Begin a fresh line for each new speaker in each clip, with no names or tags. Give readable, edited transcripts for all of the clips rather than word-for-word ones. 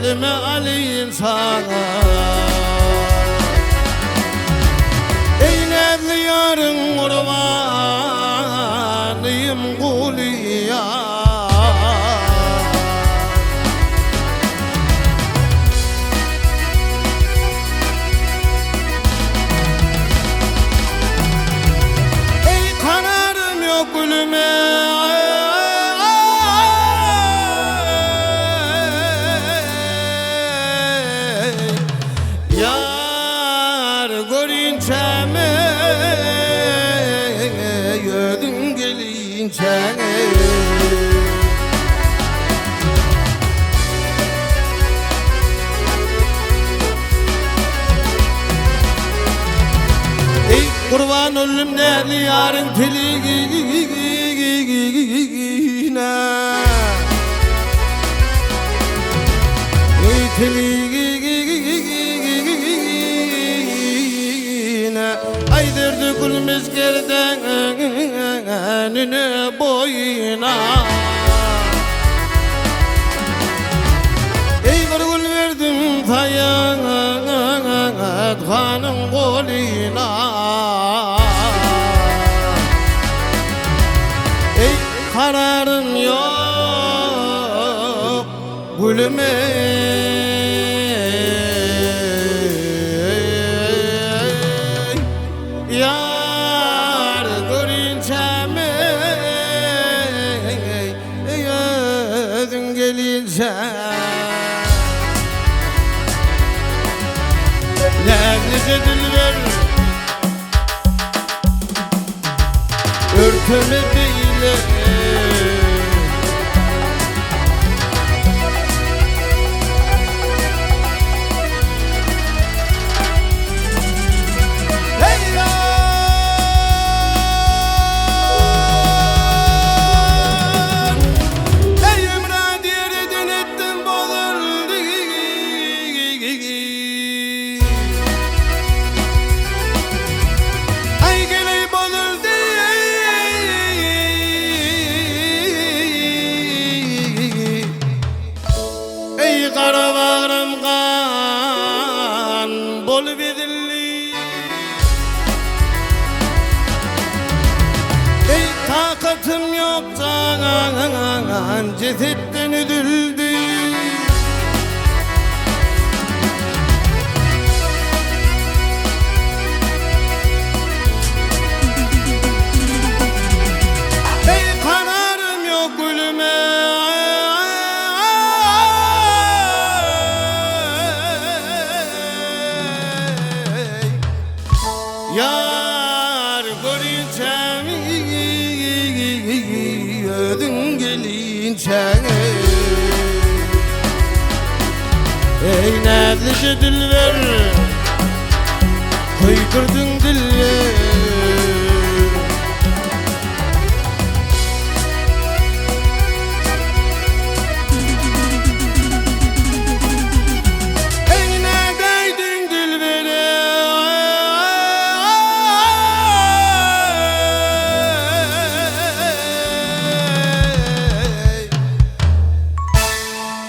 elime alayım sana. Ey nevli yarın kurbanıyım kulüya. Ey kanarım yok gülüme, yar görünce mi ödün gelince. Ey kurban ölüm nerede yarın teligine, ey teligine, aydırdı gül mezgerden önüne boyuna. Ey bir gül verdim tayyat hanım koluna. Ey kararım yok gülüme, yar görünce mi ödün gelince. Levnize dilber örtüme beyle, kara bağrım kan bol bedilli. Ey takatım yok can cesetten ödüldü. Ey kanarım yok gülüme, yar görünce mi ödün gelince. Ey nerede dilber kıykırdın diller.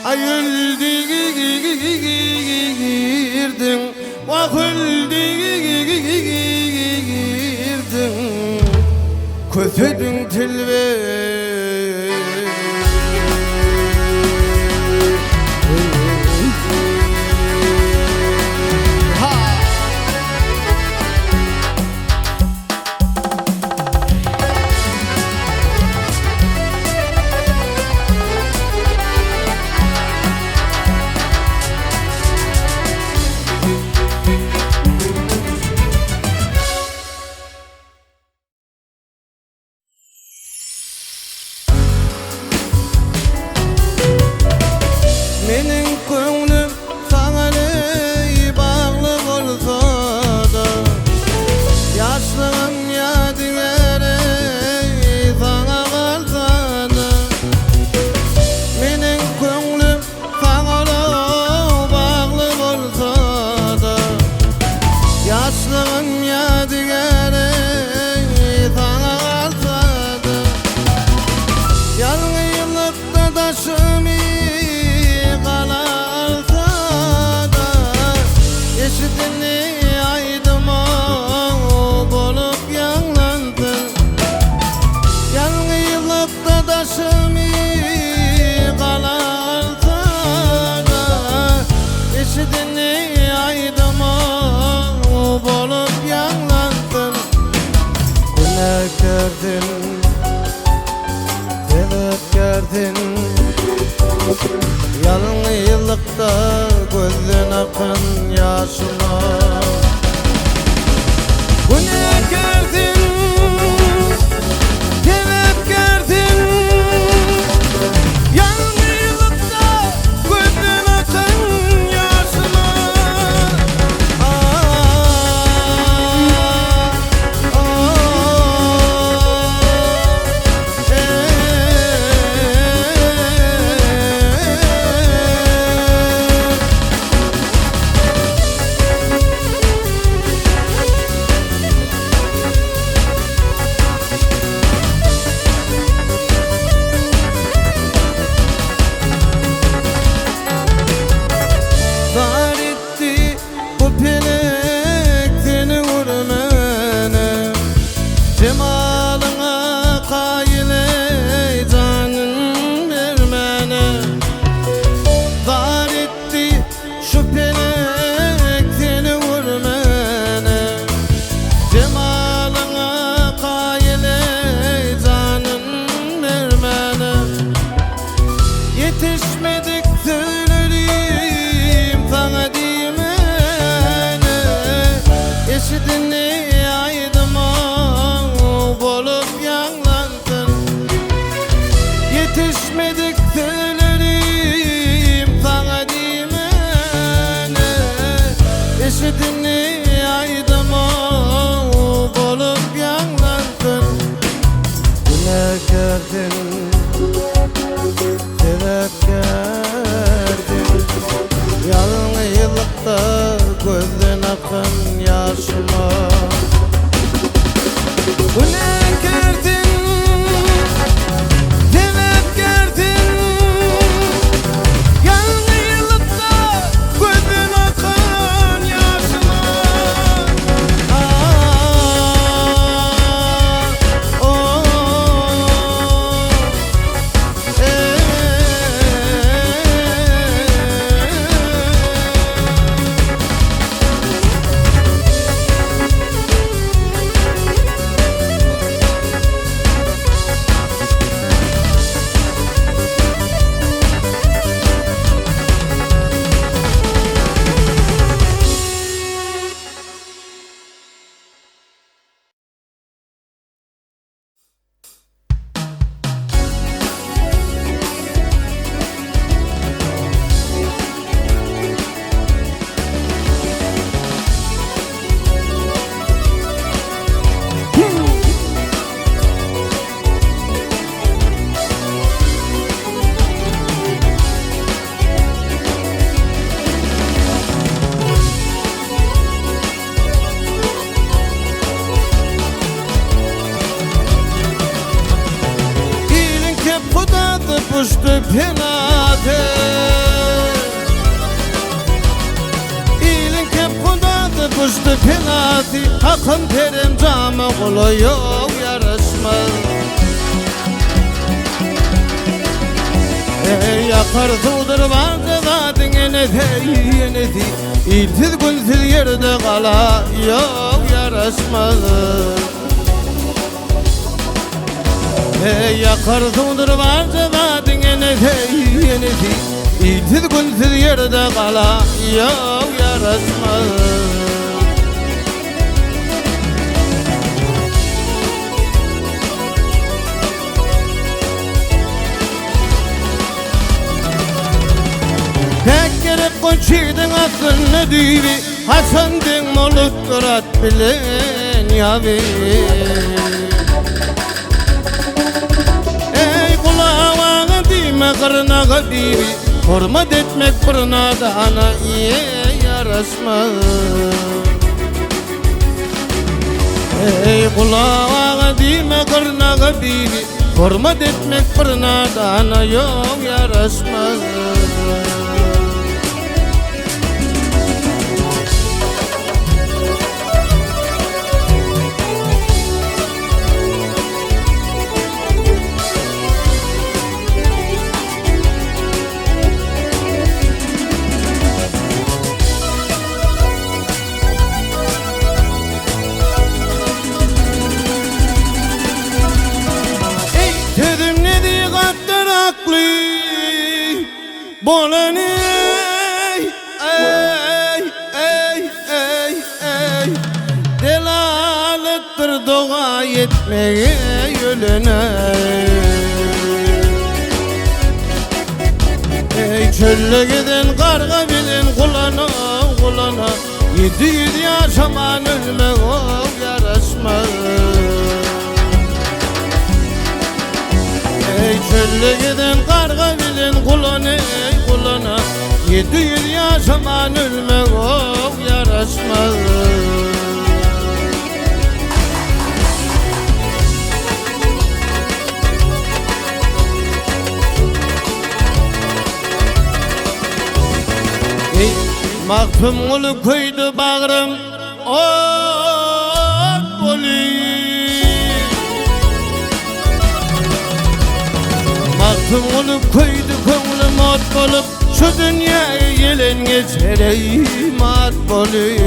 Ay öldürdün, vah öldürdün, kötüdün tilbe. Yalnızlıkta taşımı kalarsa yıllıkta gözden akın yaşıma. Bu ne gerdin, gelip gerdin, yanlı yıllıkta gözden akın yaşıma. Cemalına kayıl ey canın vermene. Dar etti şu pelek seni vurmene. Cemalına kayıl ey canın vermene. Yetişmedik söylerim sana dimene. Eşidin aydım bolup yanlandın. Yetişmedik söylerim sana dimene. Eşidin aydım bolup yanlandın. Yine gördün, sebep gördün. Yalın yıllıkta gözden akın yaşıma. Bu ne gerdin, sebep gördün. Yalın yıllıkta gözden akın yaşıma. Puştu penate, İlin kep kudadı puştu penate. Akın terim camı kulu yok yarışmaz. Yakar tuğdur vardı zaten yenedi. İlsiz gülsüz yerde kala yok yarışmaz. Yakar tuğdur vardı zaten yenedi. İlsiz gülsüz yerde kala yok yarışmaz. Tek gerek koçidin aslını düğü. Hasan den molutturat bilen yavi. Kırnağa dibi, hürmet etmek pırnada ana iye yarışmaz. Ey kulağa dime kırnağa dibi, hürmet etmek pırnada ana yok yarışmaz. Bolani etmeye yölene. Ey çölle giden karga bilin kulana kulana, 700 yaşaman ölmek o yaraşmaz. Ey çölle giden karga bilin kulana kulana, 700 yaşaman ölmek o yaraşmaz. Maktum ulu koydu bağrım ot boli. Maktum ulu koydu ko'nglim ot bolup, şu dünyayı yelen geçereyim at boli.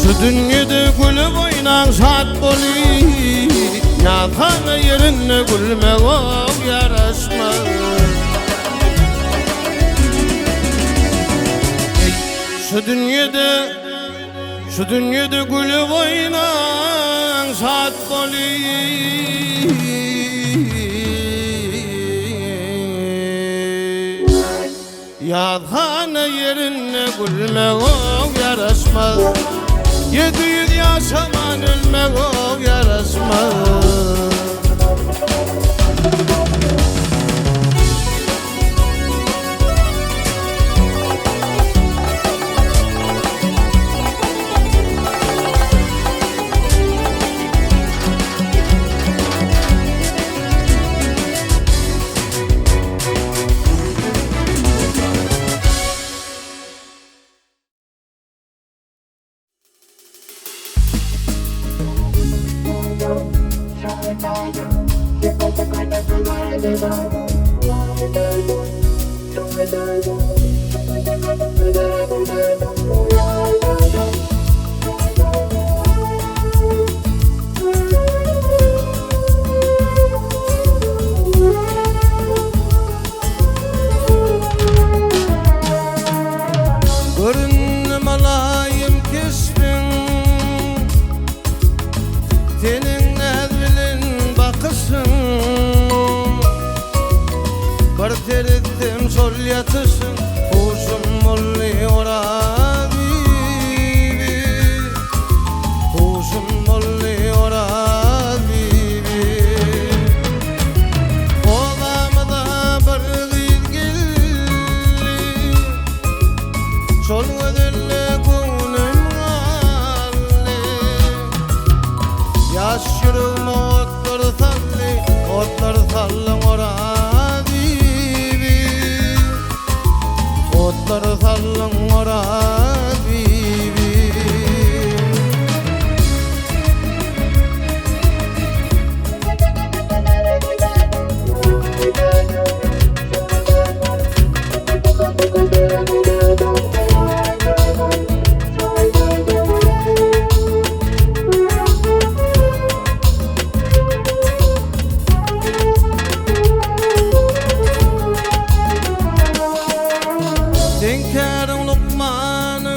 Şu dünyada gülüp oynan şat boli, yatan yerine gülmek o yaraşmaz. Şu dünyada gülüp oynan şat boli, yatan yerine gülmek o yaraşmaz. 700 yaşaman ölmek o yaraşmaz. Görünüm alayım kesbin, senin nezbilin bakısın. Bir terittim sol yatısın, kuşum oluyor habibi, kuşum oluyor habibi. Odamda bir gizgilli, sol ödülle gönlüm galli. Yaş yürüme otlar sallın ora habibi, otlar sallın ora habibi. Denkarın Lokman'ı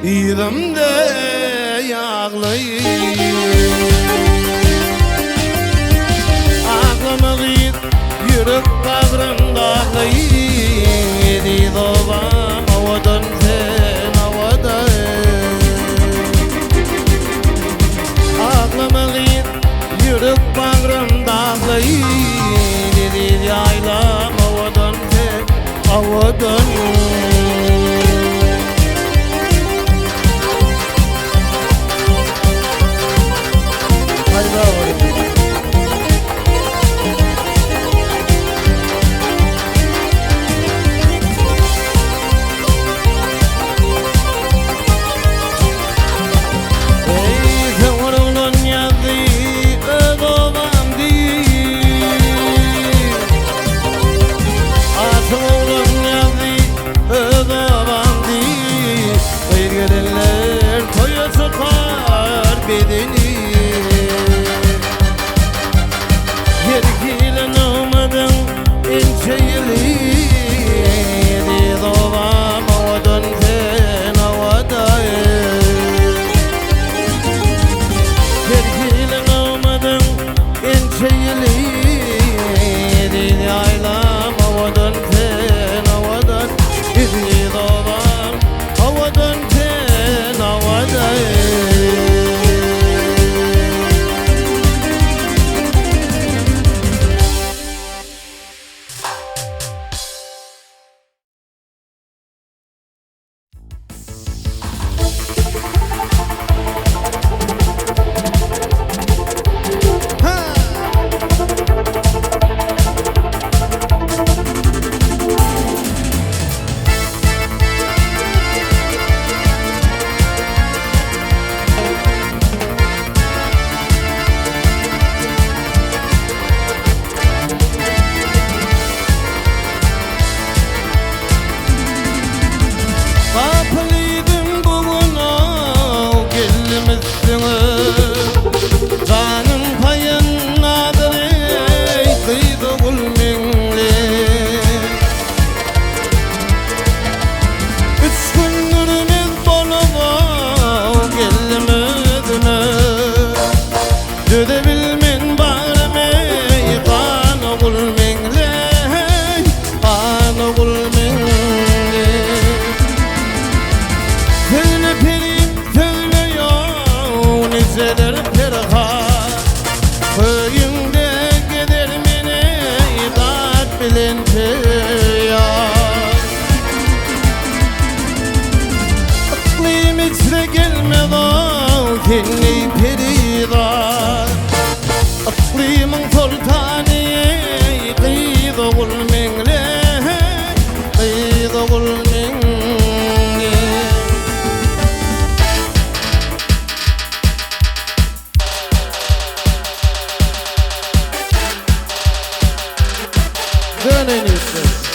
İğrimde yağlayın Aklımı giyip yürüp bağrım dağlayın Yedi doğam havadan sen havadan Aklımı giyip yürüp bağrım dağlayın Yedi yaylam havadan sen havadan Aman en iyisi.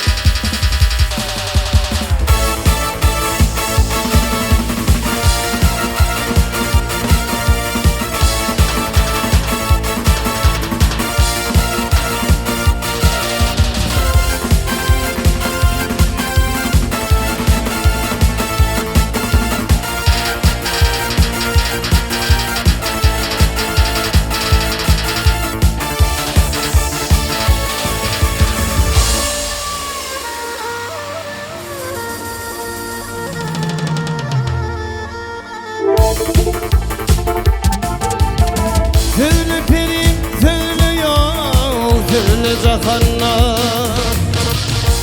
Söyle perim söyle yol söyle cahanna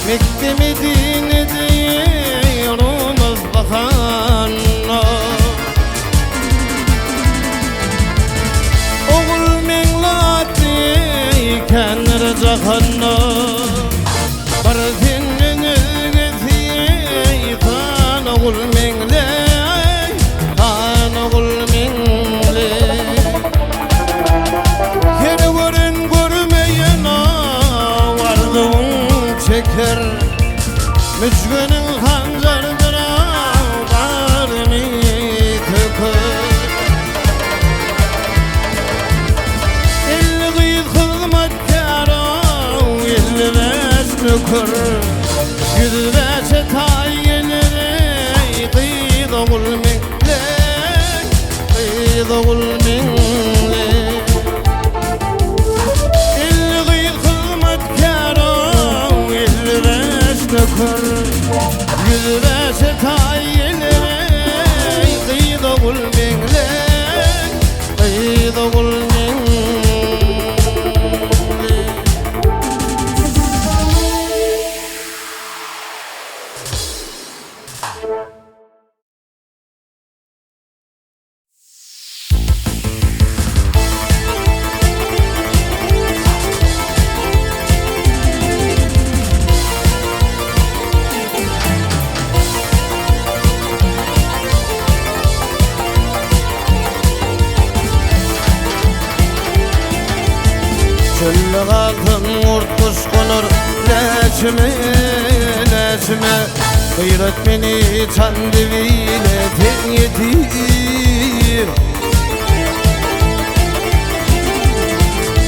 Mekke Medine'de yolumuz bakanna Oğul menlati kendir cahanna Barzinin özgesi kan oğul menlay kan oğul menlay çeker Mücvenin hancardıra Darmi töker Elli gıyız hizmetkara Elli beş nöker 105'e tay gelir Kıyız oğul minlek Kıyız oğul minlek Nöker 105'e tay gelir Kıyız oğul minlek Kıyız oğul minlek Çölle kaldım urtuş konur leçime leçime Gıyret beni çandivile ten yedir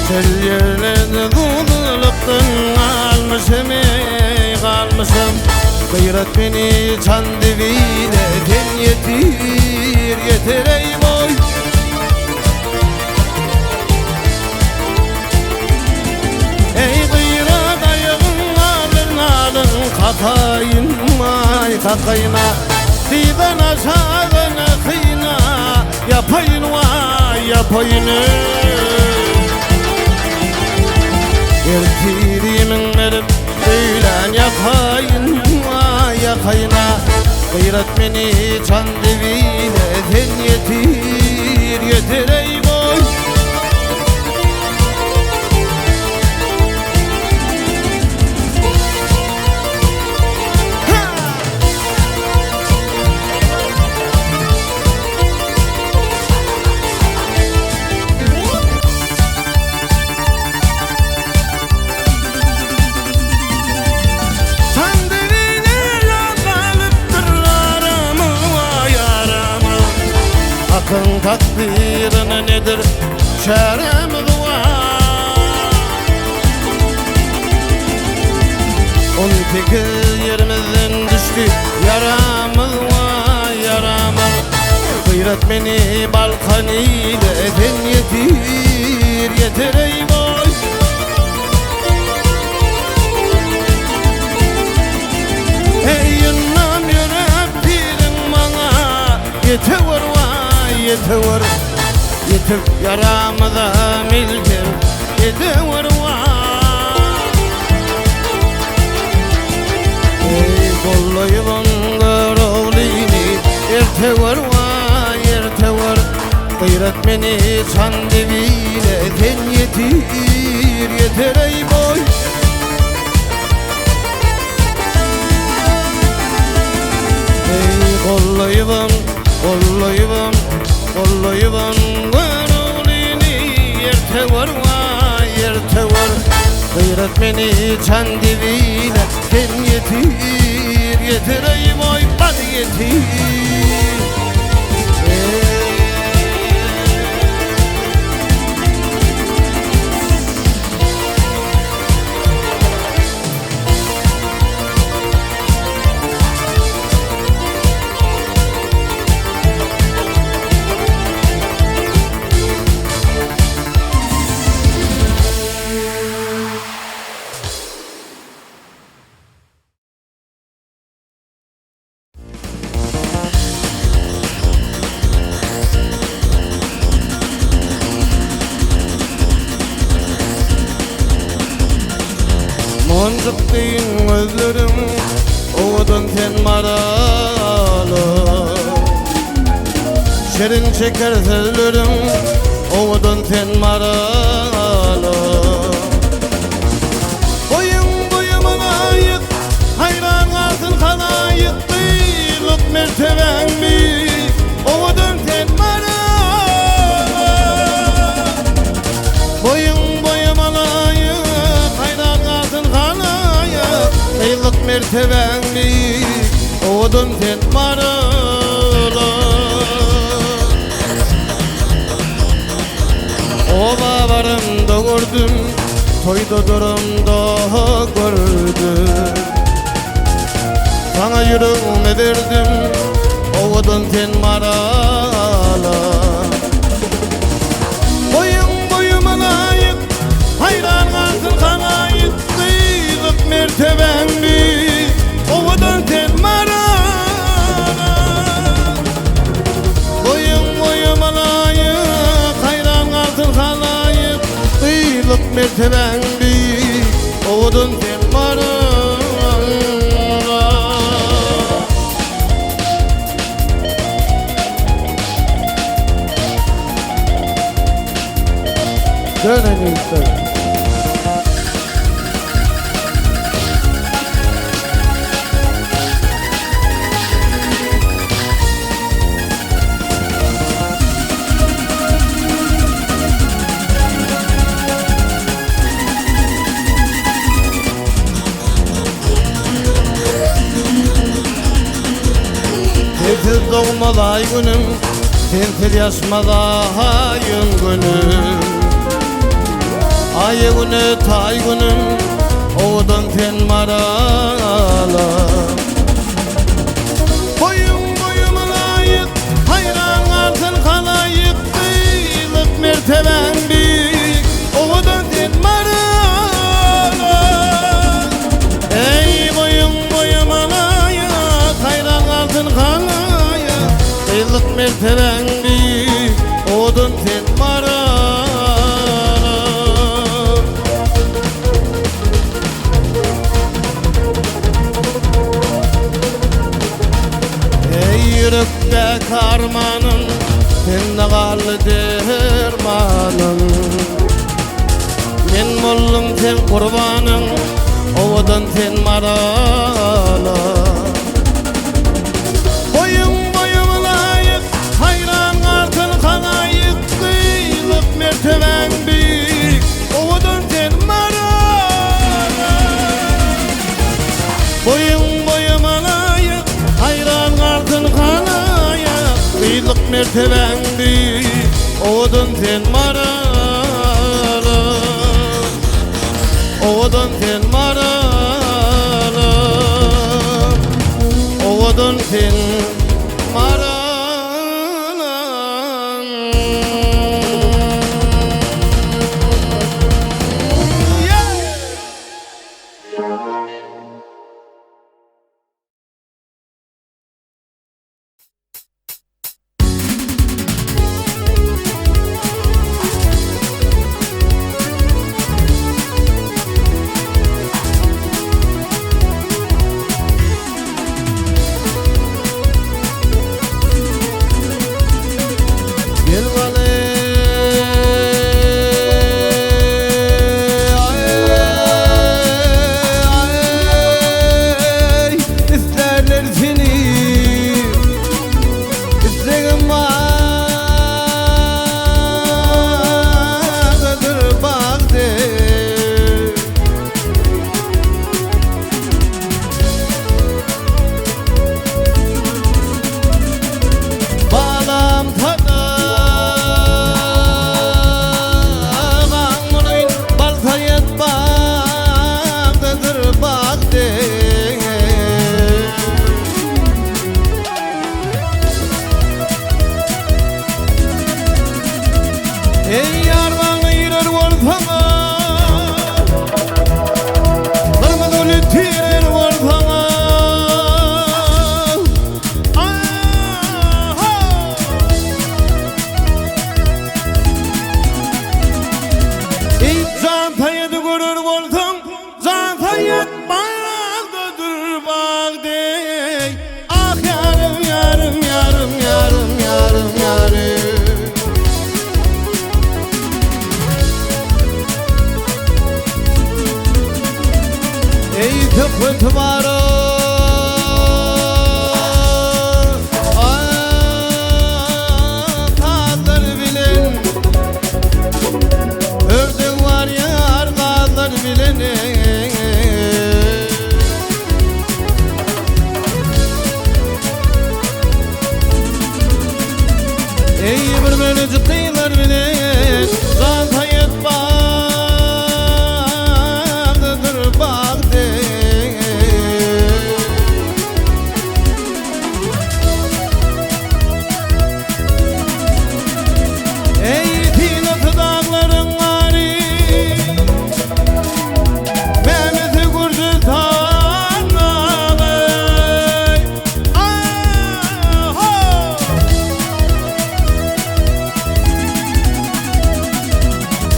Çöl yerlerde duduluktan kalmışım ey kalmışım Gıyret beni çandivile ten yedir Yeter ey boy Kakayın vay kakayına Diden aşağına kıyına Yapayın vay yapayını Ertirimin verip Söylen yakayın vay yakayına Gıyret beni çandivine Sen yetir yeter ey boy Hakkın takdirine nedir şerem dua 18 yerimizden düştü yaramız var yaramız Gıyret beni balkan ile sen yetir yeter ey boy Ey yınnam yürep birin bana yeter var yeter yeter yaramıza milgir yeter var Ey kollayıvan garavlini yerte var yerte var Gıyret beni çandivile sen yetir yeter ey boy Ey kollayıvan kollayıvan kollayıvan garavlini yerte var yerte var Öğretmeni can dibine kim yetir, yetireyim oy bana yetir. Moncuk deyin gözlerim, oğudun sen maralı. Şerin çeker sözlerim, oğudun sen maralı. Boyun boyuma layık, hayran kalsın halayık. Büyük merteben büyük, oğudun sen maralı. Boyun boyuma layık, hayran kalsın halayık. Büyük merteben büyük, oğudun sen maralı. Ova varımda gördüm, toyda durumda gördüm. Sana yüreğime verdim, oğudun sen maralı. Boyun boyuma layık, hayran kalsın halayık. Büyük merteben büyük, oğudun sen maralı. Boyun boyuma layık, hayran kalsın halayık. Büyük merteben büyük, oğudun sen maralı. Dönelim işte. Sensiz doğmalay günüm, sensiz yaşmalayın günüm. Ay günü tay günüm, oğudun sen maralı. Boyun boyuma layık, hayran kalsın halayık. Büyük merteben büyük, oğudun sen maralı. Ey boyun boyuma layık, hayran kalsın halayık. Büyük merteben büyük, oğudun sen maralı. Yürekte karmanın, sende kaldı dermanın. Men mollum sen kurbanın, oğudun sen maralı. Boyun boyuma layık, hayran kalsın halayık. Büyük merteben büyük, oğudun sen maralı. Boyun boyuma layık, hayran kalsın halayık. Büyük merteben büyük, oğudun sen maralı. Oğudun sen maralı. Oğudun sen maralı. hayat bağdadır bağday. Ah yarım yarım yarım yarım yarım yarım. Ey tıpıt var o kadar bilen, ördek var yar kadar bilen. Ey bir bölücü kıyılar bilen, zat hayat bağdadır bağday. Ey tinatı dağların vari, Mehmet'i kurdu tanrağay. Ah-ho!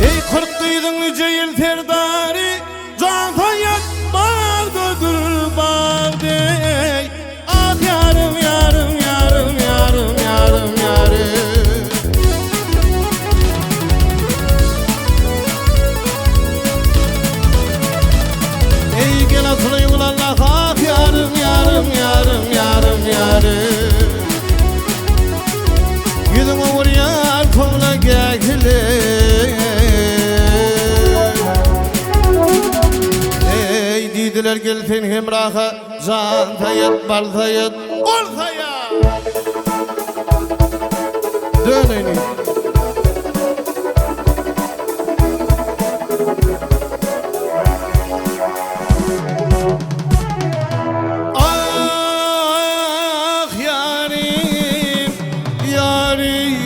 Ey kırk kıydın yüce yıl terdari, can hayat bağdadır bağday. Ah yarım yarım yarım yarım yarım yarım. Ey gel atlayın Allah, ah yarım yarım yarım yarım yarım. Gidin over yar kovla gekile. Ey didiler gelsin hemraha, can tayet bal tayet ol tayet. Döneni. Ah yarim, yarim,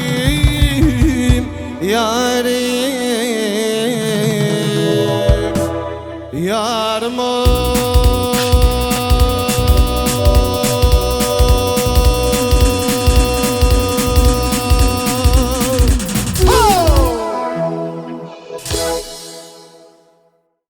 yarim, yarım o.